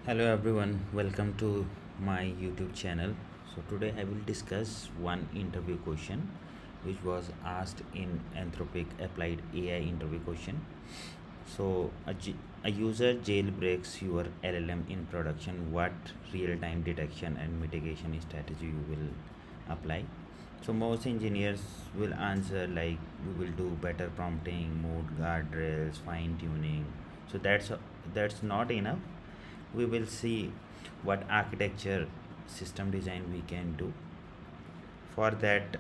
Hello everyone, welcome to my YouTube channel. So today I will discuss one interview question which was asked in Anthropic applied AI interview question. So a user jailbreaks your LLM in production. What real-time detection and mitigation strategy you will apply? So most engineers will answer like we will do better prompting, mode guardrails, fine tuning. So that's not enough. We will see what architecture system design we can do. For that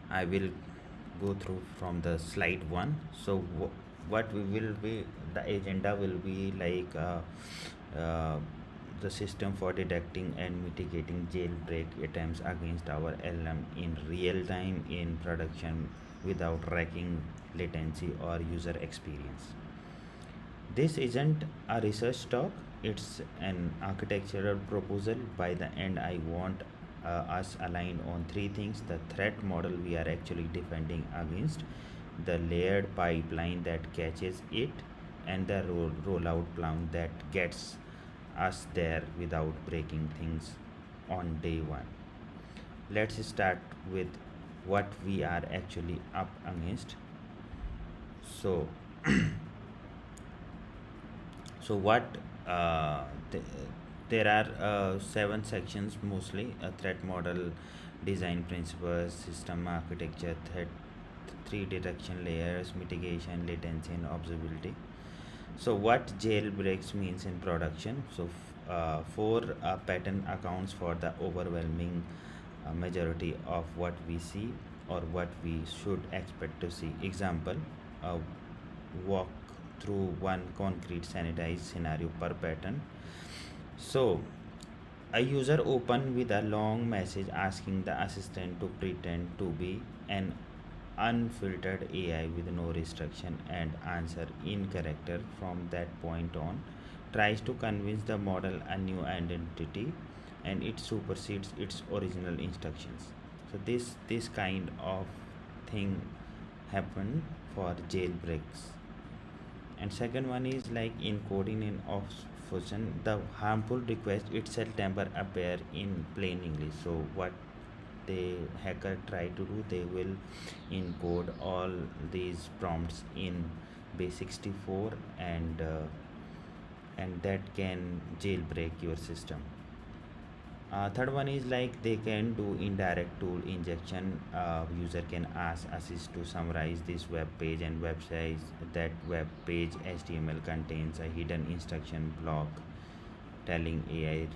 I will go through from the slide one. So what we will be, the agenda will be like uh, the system for detecting and mitigating jailbreak attempts against our LM in real time in production without wrecking latency or user experience. This isn't a research talk, it's an architectural proposal. By the end, I want us aligned on three things: the threat model we are actually defending against, the layered pipeline that catches it, and the rollout plan that gets us there without breaking things on day one. Let's start with what we are actually up against. So, so what uh, th- there are seven sections, mostly a threat model, design principles, system architecture, three detection layers, mitigation, latency, and observability. So what jailbreaks means in production? So four pattern accounts for the overwhelming majority of what we see or what we should expect to see. Example, uh, walk through one concrete sanitized scenario per pattern. So a user open with a long message asking the assistant to pretend to be an unfiltered AI with no restriction and answer in character. From that point on, tries to convince the model a new identity, and it supersedes its original instructions. So this kind of thing happen for jailbreaks. And second one is like encoding in offense, the harmful request itself never appear in plain English. So what the hacker try to do, they will encode all these prompts in base 64, and that can jailbreak your system. Third one is like they can do indirect tool injection. User can ask assist to summarize this web page and website. That web page HTML contains a hidden instruction block telling AI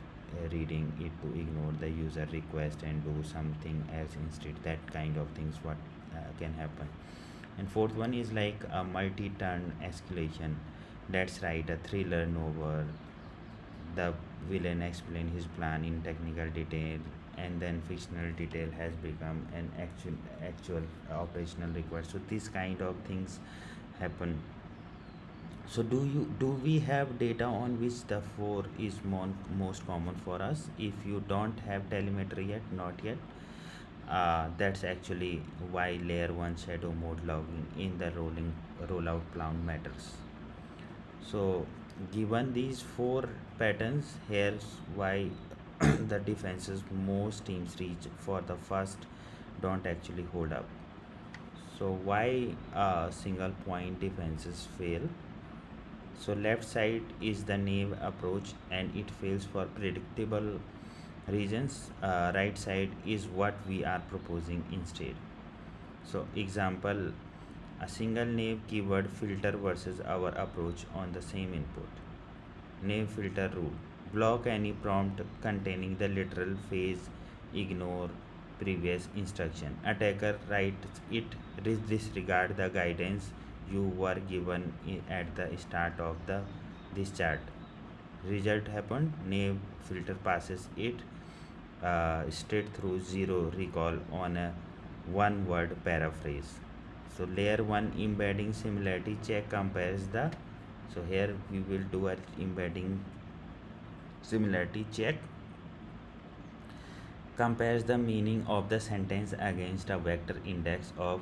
reading it to ignore the user request and do something else instead. That kind of things what can happen. And fourth one is like a multi-turn escalation. Let's write a thriller novel. The villain explained his plan in technical detail, and then fictional detail has become an actual operational request. So these kind of things happen. So do we have data on which the four is most common for us? If you don't have telemetry yet, not yet, that's actually why layer 1 shadow mode logging in the rollout plan matters. So given these four patterns, here's why the defenses most teams reach for the first don't actually hold up. So why single point defenses fail? So left side is the naive approach and it fails for predictable reasons. Right side is what we are proposing instead. So example, a single naive keyword filter versus our approach on the same input. Name filter rule. Block any prompt containing the literal phrase ignore previous instruction. Attacker writes it disregard the guidance you were given at the start of this chart. Result happened. Name filter passes it straight through zero recall on a one word paraphrase. So layer 1 embedding similarity check compares the, so here we will do an embedding similarity check, compares the meaning of the sentence against a vector index of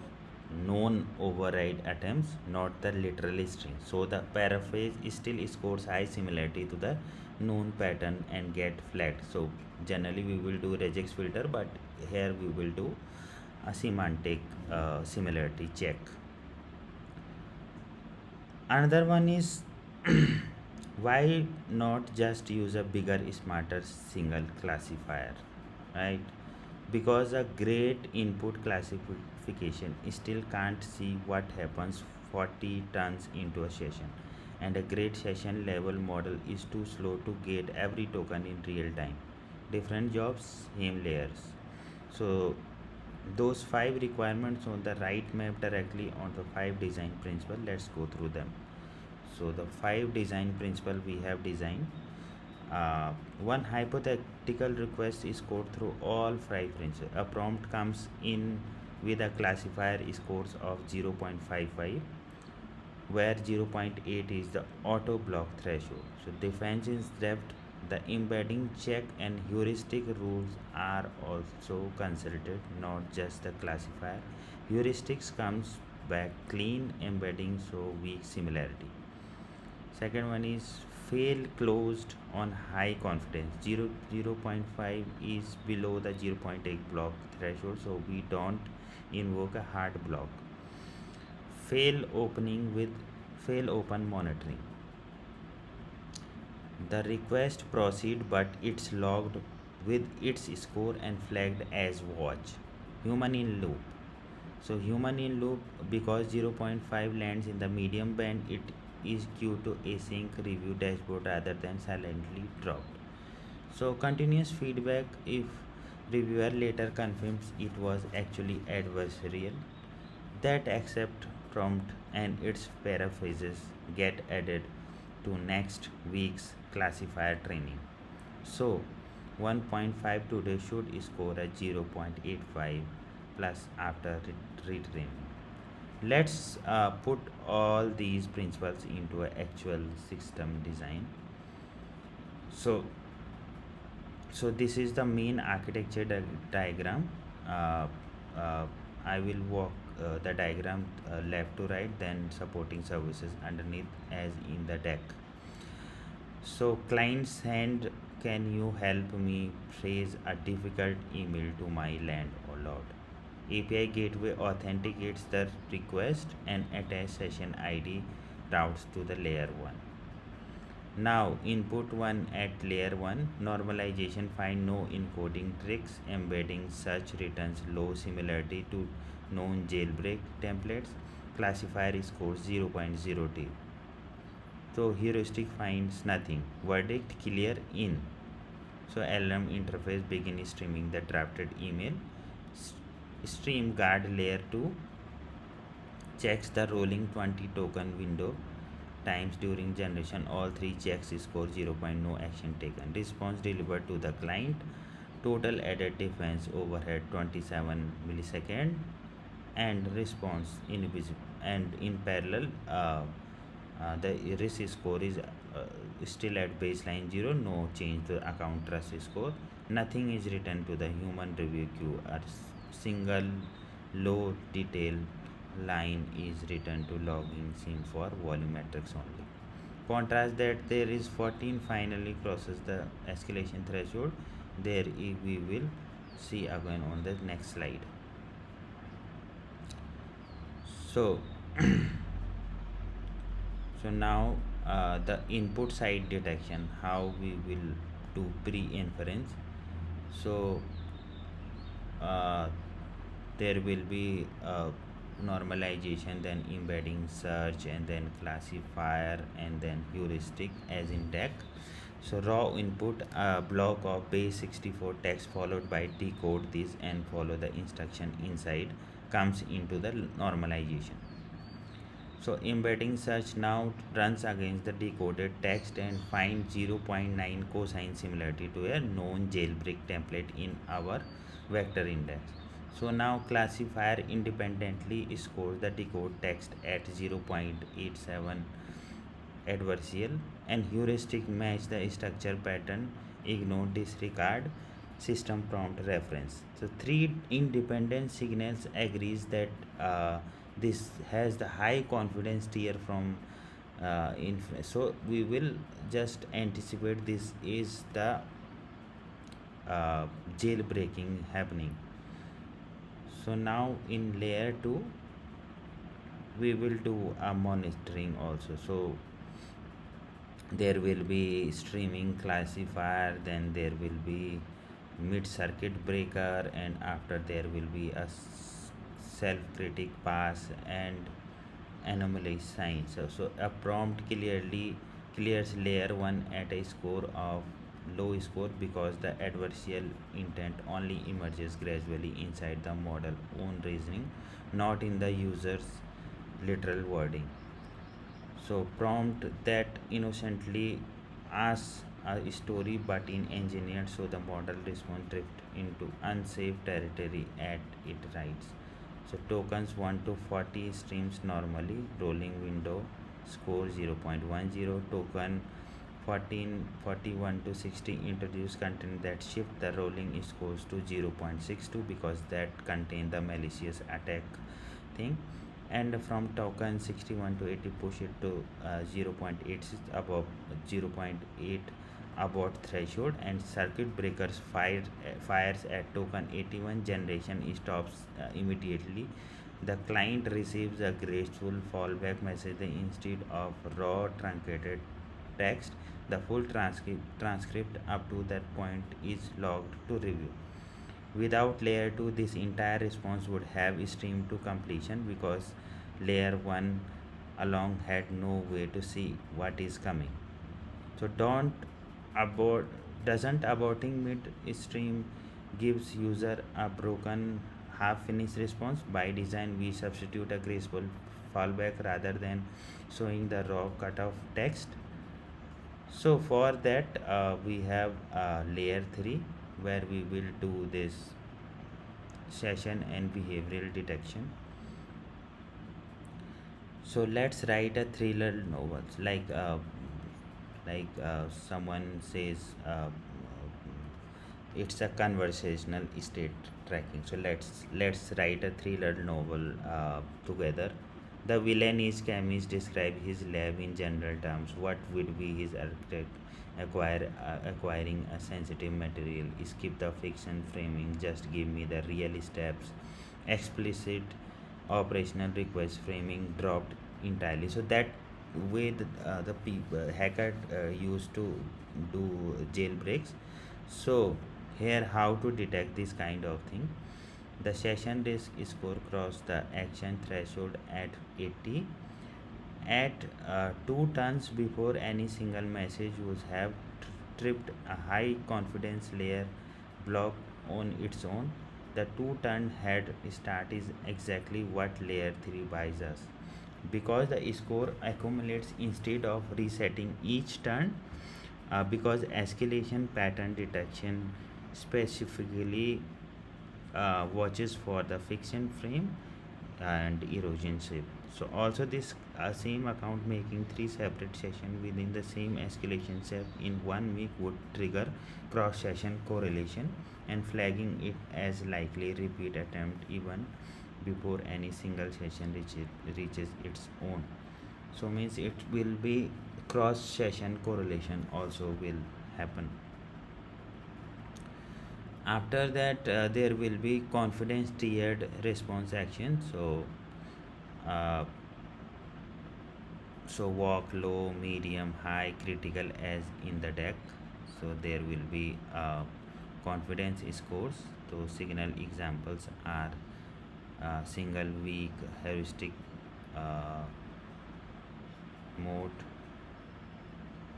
known override attempts, not the literal string. So the paraphrase still scores high similarity to the known pattern and get flagged. So generally we will do regex filter, but here we will do a semantic similarity check. Another one is why not just use a bigger, smarter single classifier, right? Because a great input classification still can't see what happens 40 turns into a session, and a great session level model is too slow to get every token in real time. Different jobs, same layers. So those five requirements on the right map directly on the five design principle. Let's go through them. So the five design principle we have designed. One hypothetical request is scored through all five principles. A prompt comes in with a classifier scores of 0.55, where 0.8 is the auto block threshold. So defense is depth. The embedding check and heuristic rules are also considered, not just the classifier. Heuristics comes back clean embedding, so weak similarity. Second one is fail closed on high confidence. 0.5 is below the 0.8 block threshold, so we don't invoke a hard block. Fail opening with fail open monitoring. The request proceed, but it's logged with its score and flagged as watch. Human in loop. So human in loop, because 0.5 lands in the medium band, it is queued to async review dashboard rather than silently dropped. So continuous feedback, if reviewer later confirms it was actually adversarial, that accept prompt and its paraphrases get added to next week's classifier training. So 1.5 today should score a 0.85 plus after retraining. Let's put all these principles into an actual system design. So, so this is the main architecture diagram. Uh, uh, I will walk the diagram left to right, then supporting services underneath as in the deck. So client send, can you help me phrase a difficult email to my land or lord? API gateway authenticates the request and attach session ID routes to the layer 1. Now input 1 at layer 1, normalization find no encoding tricks, embedding search returns low similarity to known jailbreak templates, classifier scores 0.02. So heuristic finds nothing, verdict clear in. So LLM interface begin streaming the drafted email. Stream guard layer 2 checks the rolling 20 token window times during generation. All three checks score 0. No action taken. Response delivered to the client. Total added defense overhead 27 millisecond, and response invisible. And in parallel, the risk score is still at baseline 0. No change to account trust score. Nothing is written to the human review queue. A single low detail line is written to logging SIEM for volumetrics only. Contrast that there is 14 finally crosses the escalation threshold. There we will see again on the next slide. So so now the input side detection, how we will do pre-inference. So uh, there will be normalization, then embedding search, and then classifier, and then heuristic as in deck. So raw input, a block of base 64 text followed by decode this and follow the instruction inside comes into the normalization. So embedding search now runs against the decoded text and finds 0.9 cosine similarity to a known jailbreak template in our vector index. So now classifier independently scores the decode text at 0.87 adversarial, and heuristic match the structure pattern, ignore disregard system prompt reference. So three independent signals agrees that this has the high confidence tier from so we will just anticipate this is the jailbreaking happening. So now in layer 2 we will do a monitoring also. So there will be streaming classifier, then there will be mid circuit breaker, and after there will be a self critic pass and anomaly sign. So a prompt clearly clears layer 1 at a score of low score because the adversarial intent only emerges gradually inside the model own reasoning, not in the user's literal wording. So prompt that innocently asks a story but in engineered so the model response drift into unsafe territory at it writes. So tokens 1 to 40 streams normally, rolling window score 0.10, token 41 to 60 introduce content that shift the rolling scores to 0.62 because that contain the malicious attack thing, and from token 61 to 80 push it to 0.86 above 0.8 abort threshold, and circuit breakers fires at token 81 generation stops immediately. The client receives a graceful fallback message instead of raw truncated text. The full transcript up to that point is logged to review. Without layer 2, this entire response would have streamed to completion because layer 1 along had no way to see what is coming. So don't abort doesn't aborting mid stream gives user a broken half finished response. By design we substitute a graceful fallback rather than showing the raw cutoff text. So for that we have layer 3 where we will do this session and behavioral detection. So let's write a thriller novels someone says it's a conversational state tracking. So let's write a thriller novel together. The villain is Camus. Describe his lab in general terms. What would be his architect? Acquiring a sensitive material. Skip the fiction framing. Just give me the real steps. Explicit operational request framing dropped entirely. So that way the people hacker used to do jailbreaks. So here how to detect this kind of thing. The session risk score crossed the action threshold at 80 at 2 turns before any single message would have tripped a high confidence layer block on its own. The 2 turn head start is exactly what layer 3 buys us. Because the score accumulates instead of resetting each turn, because escalation pattern detection specifically watches for the fiction frame and erosion shape. So also this same account making 3 separate sessions within the same escalation step in 1 week would trigger cross session correlation and flagging it as likely repeat attempt even before any single session reaches its own. So means it will be cross session correlation also will happen. After that there will be confidence tiered response action. Uh, so walk low, medium, high, critical as in the deck. So there will be confidence scores. So signal examples are single week heuristic uh, mode,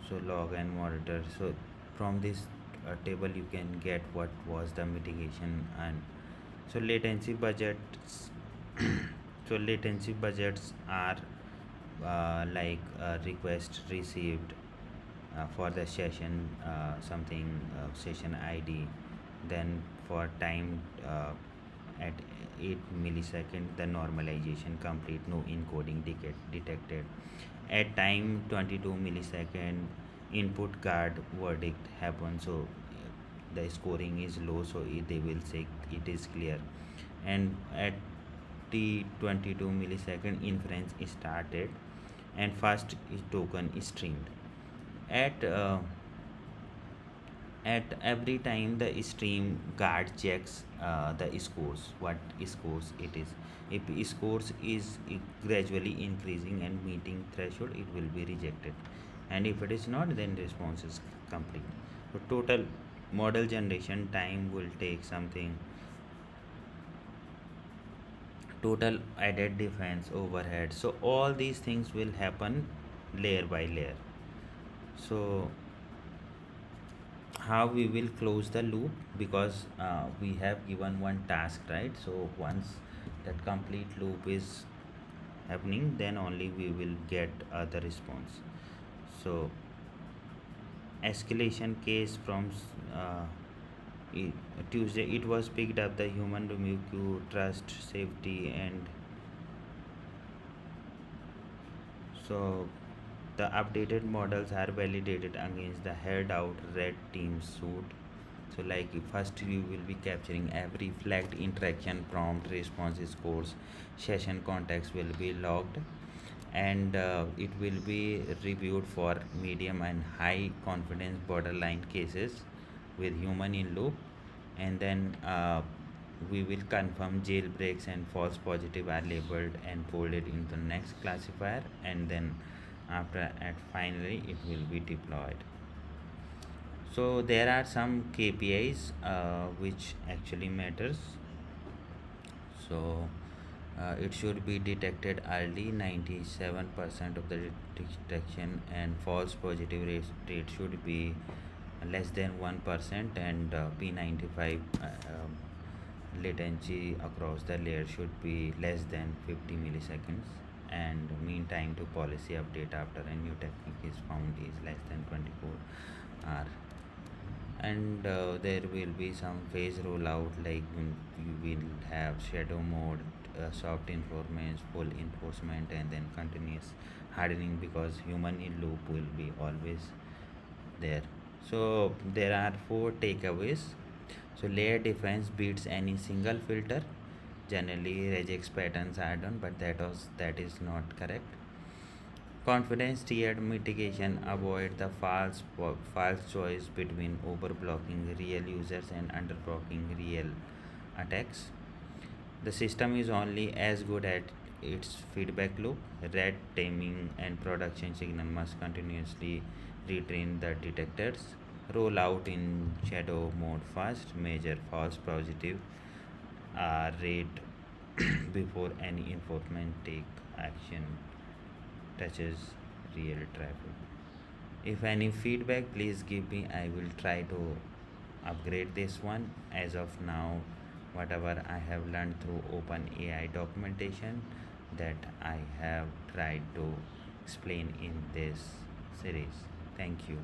so log and monitor. So from this table you can get what was the mitigation. And so latency budgets so latency budgets are request received for the session something session id, then for time at 8 millisecond the normalization complete, no encoding detected. At time 22 millisecond input guard verdict happens. So the scoring is low, so they will say it is clear. And at 22 millisecond inference is started and first token is streamed. At at every time the stream guard checks the scores, what scores it is. If scores is gradually increasing and meeting threshold, it will be rejected, and if it is not, then response is complete. So total model generation time will take something, total added defense overhead, so all these things will happen layer by layer. So how we will close the loop, because we have given one task, right? So once that complete loop is happening, then only we will get the response. So escalation case from uh, i- Tuesday, it was picked up the human remove queue, trust, safety, and so the updated models are validated against the head out red team suit. So like first you will be capturing every flagged interaction, prompt, response scores, session context will be logged, and it will be reviewed for medium and high confidence borderline cases with human in loop, and then we will confirm jailbreaks and false positive are labeled and folded into the next classifier, and then after at finally it will be deployed. So there are some KPIs which actually matters. So it should be detected early, 97% of the detection, and false positive rate should be less than 1%, and P95 latency across the layer should be less than 50 milliseconds, and mean time to policy update after a new technique is found is less than 24 hours. And there will be some phase rollout, like you will have shadow mode, soft enforcement, full enforcement, and then continuous hardening, because human in loop will be always there. So there are four takeaways. So layer defense beats any single filter. Generally regex patterns are done, but that is not correct. Confidence tiered mitigation avoid the false choice between overblocking real users and underblocking real attacks. The system is only as good as its feedback loop. Red taming and production signal must continuously retrain the detectors. Roll out in shadow mode first. Measure false positive rate before any enforcement take action touches real traffic. If any feedback, please give me. I will try to upgrade this one. As of now, whatever I have learned through OpenAI documentation, that I have tried to explain in this series. Thank you.